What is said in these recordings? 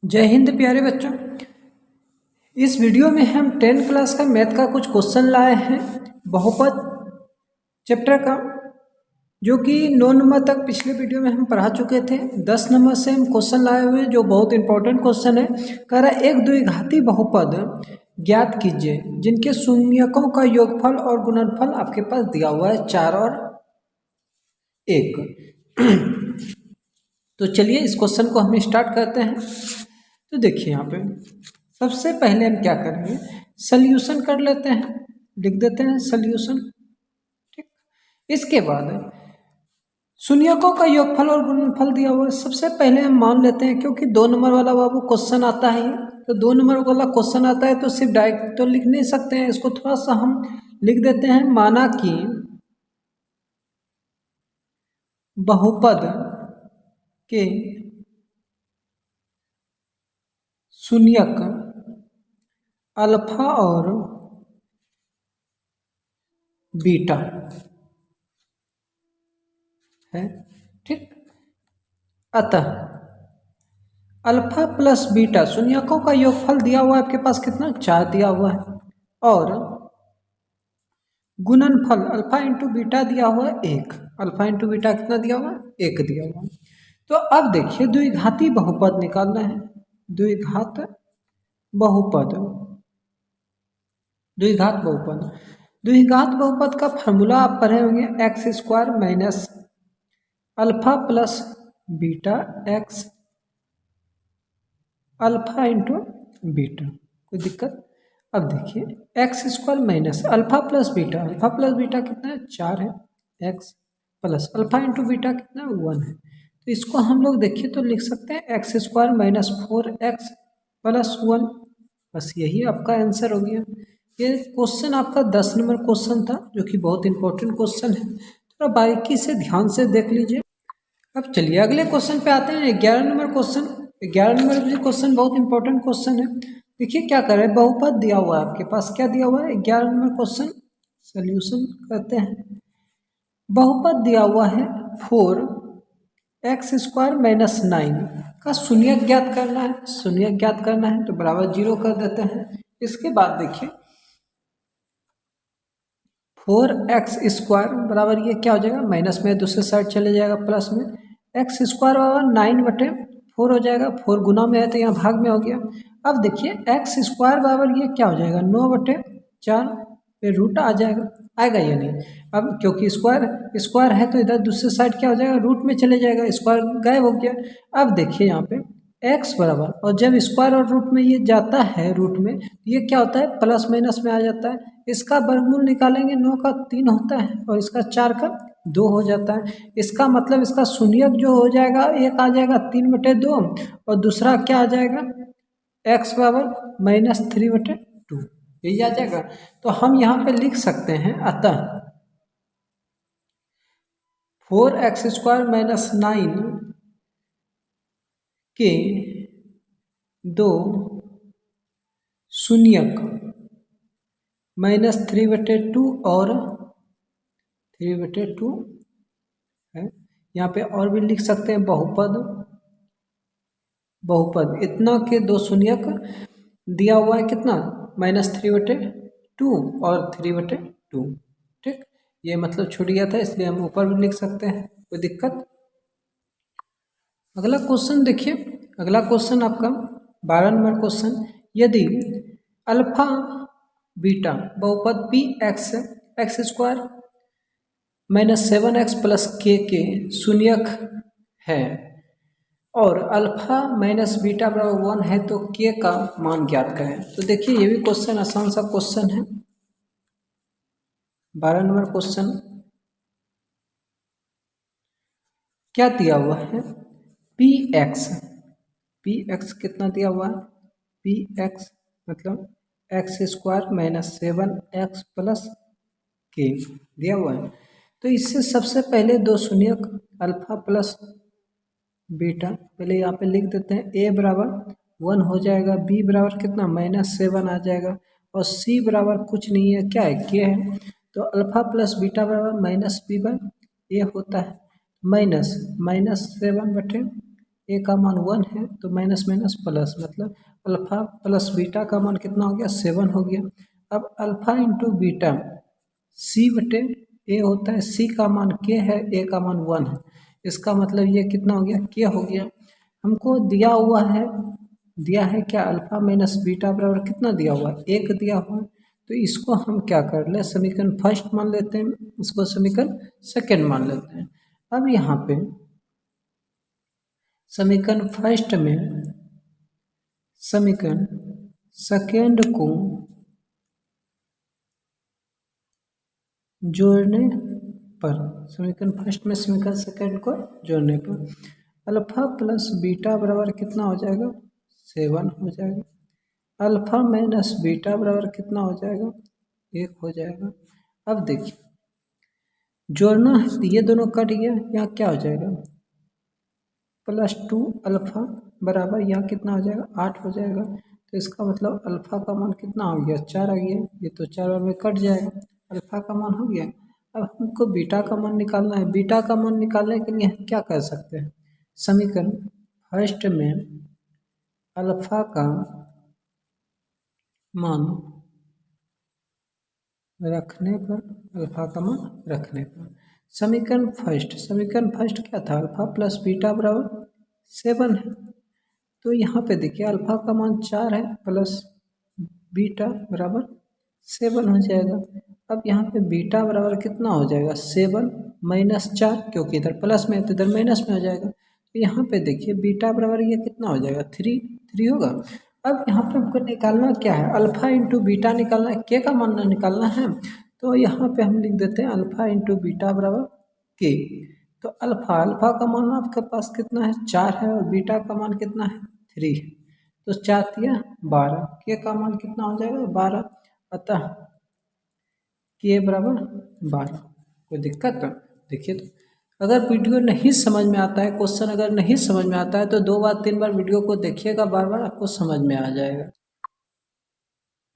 जय हिंद प्यारे बच्चों। इस वीडियो में हम 10th क्लास का मैथ का कुछ क्वेश्चन लाए हैं बहुपद चैप्टर का, जो कि 9 नंबर तक पिछले वीडियो में हम पढ़ा चुके थे। 10 नंबर से हम क्वेश्चन लाए हुए हैं जो बहुत इंपॉर्टेंट क्वेश्चन है। कह रहा है एक द्विघाती बहुपद ज्ञात कीजिए जिनके शून्यकों का योगफल और गुणनफल आपके पास दिया हुआ है 4 और 1। तो चलिए इस क्वेश्चन को हम स्टार्ट करते हैं। तो देखिए यहाँ पे सबसे पहले हम क्या करेंगे, सॉल्यूशन कर लेते हैं, लिख देते हैं सॉल्यूशन। ठीक, इसके बाद शून्यकों का योगफल और गुणनफल दिया हुआ है। सबसे पहले हम मान लेते हैं, क्योंकि 2 नंबर वाला बाबू क्वेश्चन आता है, तो 2 नंबर वाला क्वेश्चन आता है तो सिर्फ डायरेक्ट तो लिख नहीं सकते हैं, इसको थोड़ा सा हम लिख देते हैं। माना कि बहुपद के शून्यक अल्फा और बीटा है। ठीक, अतः अल्फा प्लस बीटा शून्यकों का योगफल दिया हुआ है आपके पास कितना, 4 दिया हुआ है, और गुणनफल अल्फा इंटू बीटा दिया हुआ है 1। अल्फा इंटू बीटा कितना दिया हुआ है, 1 दिया हुआ है। तो अब देखिए द्विघाती बहुपद निकालना है। द्विघात बहुपद, द्विघात बहुपद, द्विघात बहुपद का फॉर्मूला आप पढ़े होंगे, x² minus alpha plus beta x alpha into beta. कोई दिक्कत? अब देखिए x² minus alpha plus beta, alpha plus beta कितना है, 4 है, x plus alpha into beta कितना है, 1 है। तो इसको हम लोग देखिए तो लिख सकते हैं x² माइनस 4x प्लस 1। बस यही आपका आंसर हो गया। ये क्वेश्चन आपका 10 नंबर क्वेश्चन था, जो कि बहुत इंपॉर्टेंट क्वेश्चन है। थोड़ा बारीकी से ध्यान से देख लीजिए। अब चलिए अगले क्वेश्चन पे आते हैं, 11 नंबर क्वेश्चन। 11 नंबर भी क्वेश्चन बहुत इंपॉर्टेंट क्वेश्चन है। देखिए क्या कर रहे हैं, बहुपद दिया हुआ है आपके पास, क्या दिया हुआ है, 11 नंबर क्वेश्चन सोल्यूशन करते हैं। बहुपद दिया हुआ है 4x² माइनस 9 का शून्यक ज्ञात करना है। शून्यक ज्ञात करना है तो बराबर 0 कर देते हैं। इसके बाद देखिए 4x² बराबर ये क्या हो जाएगा, माइनस में दूसरे साइड चले जाएगा, प्लस में x² बराबर 9/4 हो जाएगा। 4 गुना में है तो यहाँ भाग में हो गया। अब देखिए x² बराबर ये क्या हो जाएगा, 9/4 पे रूट आ जाएगा, आएगा या नहीं। अब क्योंकि स्क्वायर है तो इधर दूसरे साइड क्या हो जाएगा, रूट में चले जाएगा, स्क्वायर गायब हो गया। अब देखिए यहाँ पे x बराबर, और जब स्क्वायर और रूट में ये जाता है रूट में, ये क्या होता है, प्लस माइनस में आ जाता है। इसका वर्गमूल निकालेंगे, 9 का 3 होता है और इसका 4 का 2 हो जाता है। इसका मतलब इसका शून्यक जो हो जाएगा, एक आ जाएगा 3/2 और दूसरा क्या आ जाएगा, x बराबर -3/2, यही आ जाएगा। तो हम यहाँ पे लिख सकते हैं, अतः 4x² माइनस 9 के 2 शून्यक -3/2 और 3/2 है। यहाँ पे और भी लिख सकते हैं, बहुपद इतना के 2 शून्यक दिया हुआ है, कितना, -3/2 और 3/2। ठीक, ये मतलब छूट गया था, इसलिए हम ऊपर भी लिख सकते हैं, कोई दिक्कत। अगला क्वेश्चन देखिए, अगला क्वेश्चन आपका 12 नंबर क्वेश्चन। यदि अल्फा बीटा बहुपद x² माइनस 7x प्लस के शून्यक है और अल्फा माइनस बीटा बराबर 1 है, तो के का मान ज्ञात करें। तो देखिए ये भी क्वेश्चन आसान सा क्वेश्चन है। 12 नंबर क्वेश्चन क्या दिया हुआ है, px कितना दिया हुआ है, px मतलब x² माइनस 7x प्लस के दिया हुआ है। तो इससे सबसे पहले 2 शून्यक अल्फा प्लस बीटा पहले यहाँ पे लिख देते हैं। a बराबर 1 हो जाएगा, b बराबर कितना, -7 आ जाएगा, और c बराबर कुछ नहीं है, क्या है, k है। तो अल्फा प्लस बीटा बराबर -b/a होता है, -7/a ए का मान 1 है तो माइनस माइनस प्लस, मतलब अल्फ़ा प्लस बीटा का मान कितना हो गया 7 हो गया। अब अल्फ़ा इंटू बीटा सी बटे ए होता है, सी का मान के है, ए का मान 1 है, इसका मतलब ये कितना हो गया के हो गया। हमको दिया हुआ है, दिया है क्या अल्फ़ा माइनस बीटा बराबर कितना दिया हुआ है 1 दिया हुआ है, तो इसको हम क्या कर ले समीकरण फर्स्ट मान लेते हैं, इसको समीकरण सेकंड मान लेते हैं। अब यहाँ पे समीकरण फर्स्ट में समीकरण सेकंड को जोड़ने पर, समीकरण फर्स्ट में समीकरण सेकंड को जोड़ने पर अल्फ़ा प्लस बीटा बराबर कितना हो जाएगा 7 हो जाएगा, अल्फ़ा माइनस बीटा बराबर कितना हो जाएगा 1 हो जाएगा। अब देखिए जोड़ना है तो ये दोनों कट गया, यहाँ क्या हो जाएगा +2 अल्फ़ा बराबर यहाँ कितना हो जाएगा 8 हो जाएगा, तो इसका मतलब अल्फ़ा का मान कितना हो गया 4 आ गया, ये तो 4 बार में कट जाएगा, अल्फ़ा का मान हो गया। अब हमको बीटा का मान निकालना है, बीटा का मान निकालने के लिए हम क्या कर सकते हैं, समीकरण फर्स्ट में अल्फ़ा का मान रखने पर, अल्फ़ा का मान रखने पर समीकरण फर्स्ट क्या था अल्फ़ा प्लस बीटा बराबर 7 है, तो यहाँ पे देखिए अल्फ़ा का मान 4 है प्लस बीटा बराबर 7 हो जाएगा। अब यहाँ पे बीटा बराबर कितना हो जाएगा 7 माइनस 4, क्योंकि इधर प्लस में है तो इधर माइनस में हो जाएगा, तो यहाँ पे देखिए बीटा बराबर ये कितना हो जाएगा 3 होगा। अब यहाँ पे हमको निकालना क्या है अल्फ़ा इंटू बीटा निकालना है, के का मान निकालना है, तो यहाँ पे हम लिख देते हैं अल्फ़ा इंटू बीटा बराबर के। तो अल्फ़ा का मान आपके पास कितना है 4 है और बीटा का मान कितना है 3 है, तो 4 तिया 12, के का मान कितना हो जाएगा 12, अतः के बराबर 12। कोई दिक्कत है देखिए, तो अगर वीडियो नहीं समझ में आता है, क्वेश्चन अगर नहीं समझ में आता है तो 2 बार 3 बार वीडियो को देखिएगा, बार बार आपको समझ में आ जाएगा।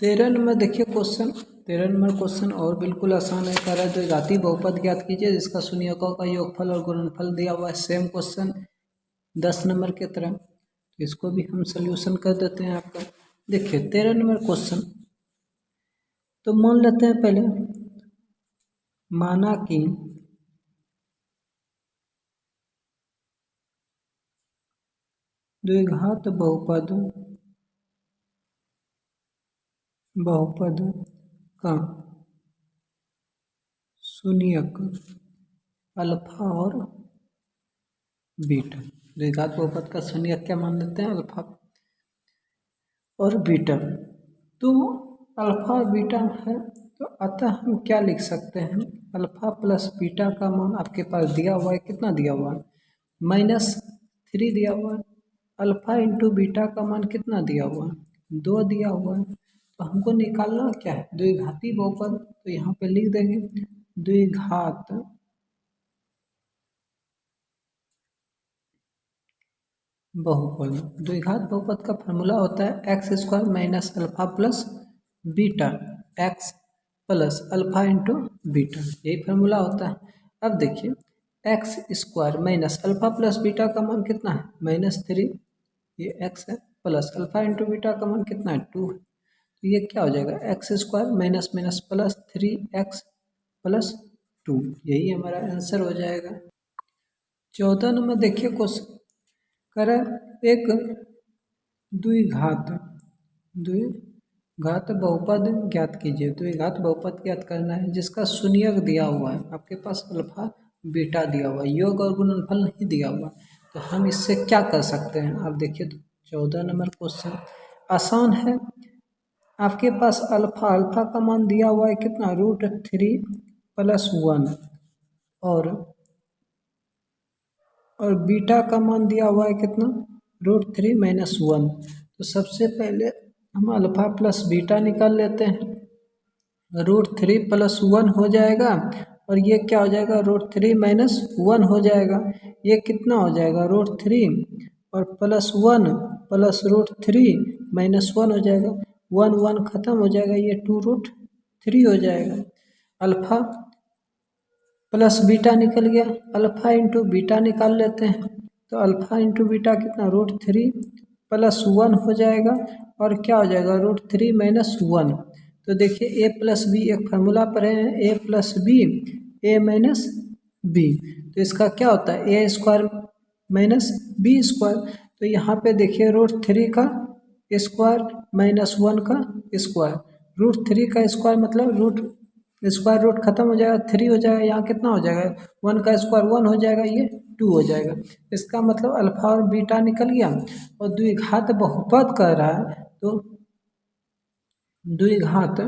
13 नंबर देखिए क्वेश्चन, 13 नंबर क्वेश्चन और बिल्कुल आसान है, कह रहा है द्विघाती बहुपद ज्ञात कीजिए जिसका शून्यकों का योगफल और गुणनफल दिया हुआ है, सेम क्वेश्चन 10 नंबर के तरह, तो इसको भी हम सोल्यूशन कर देते हैं आपका। देखिए 13 नंबर क्वेश्चन, तो मान लेते हैं पहले, माना कि द्विघात बहुपद का शून्यक अल्फा और बीटा, द्विघात बहुपद का शून्यक क्या मान लेते हैं अल्फा और बीटा, तो अल्फा और बीटा है, तो अतः हम क्या लिख सकते हैं अल्फा प्लस बीटा का मान आपके पास दिया हुआ है, कितना दिया हुआ है -3 दिया हुआ है, अल्फा इंटू बीटा का मान कितना दिया हुआ है 2 दिया हुआ है, तो हमको निकालना क्या है द्विघाती बहुपद, तो यहाँ पे लिख देंगे द्विघात बहुपद, द्विघात बहुपद का फॉर्मूला होता है x² minus alpha plus beta, x plus alpha into beta, यही फार्मूला होता है। अब देखिए x² minus alpha plus beta का मान कितना है -3, ये x है, प्लस अल्फा इंटू बीटा का मान कितना है 2 है, तो ये क्या हो जाएगा x² minus minus plus 3x plus 2, यही हमारा आंसर हो जाएगा। 14 नंबर देखिए क्वेश्चन, करे एक द्विघात बहुपद ज्ञात कीजिए, द्विघात बहुपद ज्ञात करना है जिसका शून्यक दिया हुआ है, आपके पास अल्फा बीटा दिया हुआ है, योग और गुणनफल नहीं दिया हुआ, तो हम इससे क्या कर सकते हैं। आप देखिए तो 14 नंबर क्वेश्चन आसान है, आपके पास अल्फा का मान दिया हुआ है कितना √3 + 1 और बीटा का मान दिया हुआ है कितना √3 - 1, तो सबसे पहले हम अल्फा प्लस बीटा निकाल लेते हैं, √3 + 1 हो जाएगा और ये क्या हो जाएगा √3 - 1 हो जाएगा, ये कितना हो जाएगा √3 और +1 प्लस √3 - 1 हो जाएगा, 1 1 खत्म हो जाएगा, ये 2√3 हो जाएगा। अल्फा प्लस बीटा निकल गया, अल्फा इंटू बीटा निकाल लेते हैं, तो अल्फ़ा इंटू बीटा कितना √3 प्लस 1 हो जाएगा और क्या हो जाएगा √3 माइनस 1। तो देखिए ए प्लस बी एक फार्मूला पढ़े हैं ए प्लस बी ए माइनस बी, तो इसका क्या होता है ए स्क्वायर माइनस बी स्क्वायर। तो यहाँ पे देखिए √3 का स्क्वायर माइनस 1 का स्क्वायर, √3 का स्क्वायर मतलब स्क्वायर रूट खत्म हो जाएगा 3 हो जाएगा, यहाँ कितना हो जाएगा 1 का स्क्वायर 1 हो जाएगा, ये 2 हो जाएगा। इसका मतलब अल्फा और बीटा निकल गया। और द्विघात बहुपद कह रहा है तो द्विघात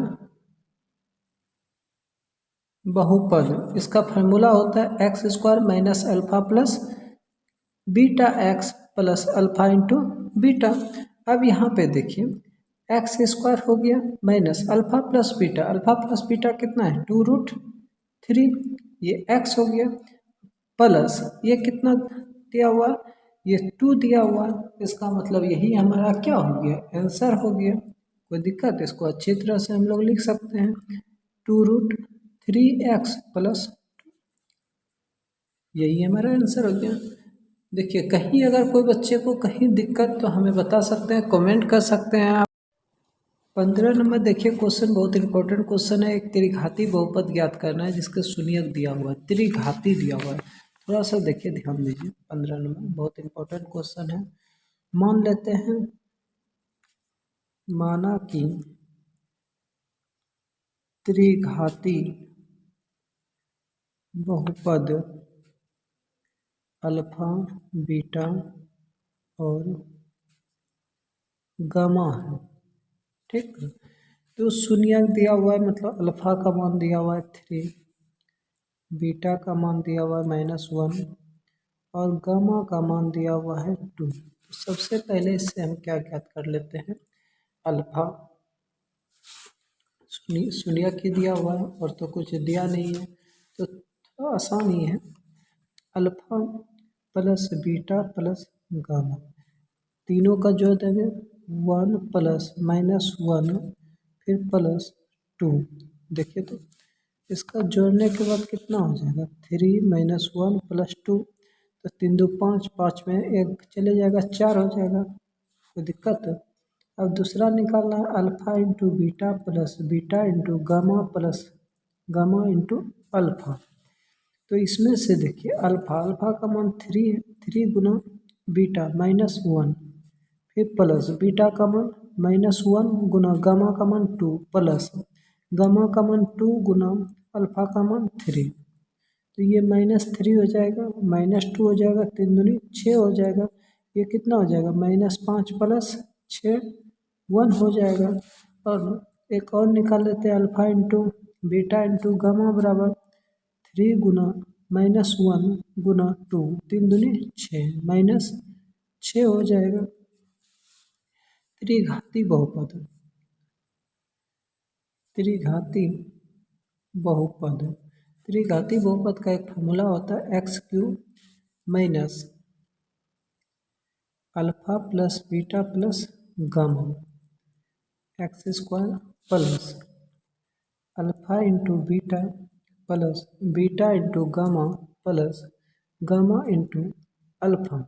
बहुपद इसका फार्मूला होता है x square minus alpha plus beta x plus alpha into beta. अब यहाँ पे देखिए एक्स स्क्वायर हो गया माइनस अल्फा प्लस बीटा कितना है 2√3, ये एक्स हो गया प्लस ये कितना दिया हुआ ये 2 दिया हुआ, इसका मतलब यही हमारा क्या हो गया आंसर हो गया। कोई दिक्कत, इसको अच्छी तरह से हम लोग लिख सकते हैं 2√3x प्लस, यही हमारा आंसर हो गया। देखिए कहीं अगर कोई बच्चे को कहीं दिक्कत तो हमें बता सकते हैं, कमेंट कर सकते हैं आप। 15 नंबर देखिए क्वेश्चन बहुत इंपॉर्टेंट क्वेश्चन है। एक त्रिघाती बहुपद ज्ञात करना है जिसके शून्यक दिया हुआ है, त्रिघाती दिया हुआ है। थोड़ा सा देखिए ध्यान दीजिए, 15 नंबर बहुत इंपॉर्टेंट क्वेश्चन है। मान लेते हैं माना कि त्रिघाती बहुपद अल्फा बीटा और गामा है, ठीक। तो शून्यक दिया हुआ है मतलब अल्फा का मान दिया हुआ है 3, बीटा का मान दिया हुआ है -1 और गामा का मान दिया हुआ है 2। तो सबसे पहले इससे हम क्या ज्ञात कर लेते हैं, अल्फा शून्यक ही दिया हुआ है और तो कुछ दिया नहीं है तो थोड़ा आसान ही है। Alpha plus beta plus gamma तीनों का जोड़ देंगे 1 प्लस -1 फिर प्लस 2। देखिए तो इसका जोड़ने के बाद कितना हो जाएगा 3 - 1 प्लस 2, तो 3 2 5, 5 में 1 चले जाएगा 4 हो जाएगा, कोई दिक्कत है। अब दूसरा निकालना है alpha into beta plus beta into gamma plus gamma into alpha. तो इसमें से देखिए अल्फा का मान 3 है, 3 गुना बीटा -1 फिर प्लस बीटा का मान -1 गुना गामा का मान 2 प्लस गामा का मान 2 गुना अल्फा का मान 3। तो ये -3 हो जाएगा -2 हो जाएगा 3 दूनी 6 हो जाएगा, ये कितना हो जाएगा -5 प्लस 6 1 हो जाएगा। और एक और निकाल लेते हैं alpha into beta into gamma बराबर 3 गुना -1 गुना 2 3 दूनी 6 -6 हो जाएगा। त्रिघाती बहुपद त्रिघाती बहुपद त्रिघाती बहुपद का एक फार्मूला होता है x³ minus alpha plus beta plus gamma x² plus alpha into beta plus beta into gamma plus gamma into alpha,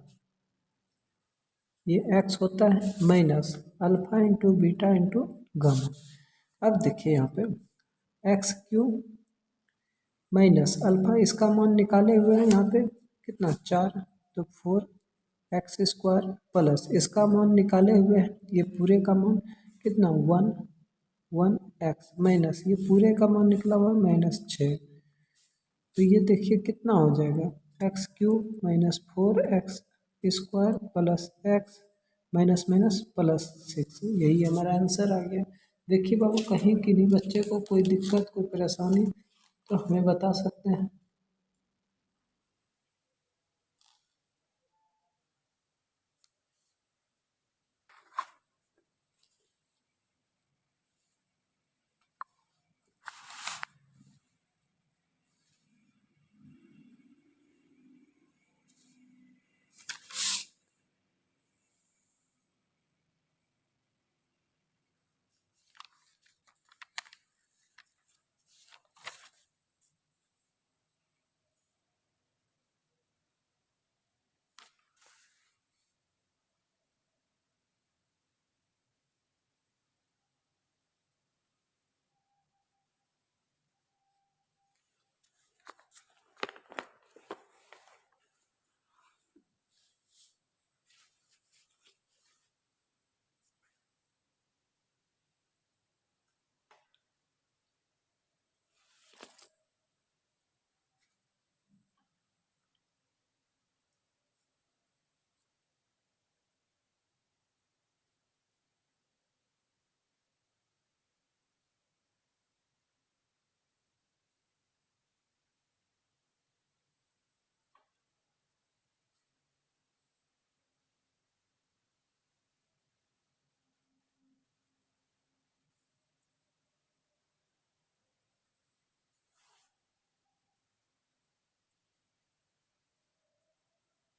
ये x होता है minus alpha into beta into gamma. अब देखिए यहाँ पे x³ माइनस अल्फा इसका मान निकाले हुए हैं यहाँ पे कितना 4, तो 4x² प्लस इसका मान निकाले हुए हैं ये पूरे का मान कितना 1x माइनस ये पूरे का मान निकला हुआ -6। तो ये देखिए कितना हो जाएगा x³ minus 4x² plus x minus minus plus 6, यही हमारा आंसर आ गया। देखिए बाबू कहीं किन्हीं बच्चे को कोई दिक्कत कोई परेशानी तो हमें बता सकते हैं।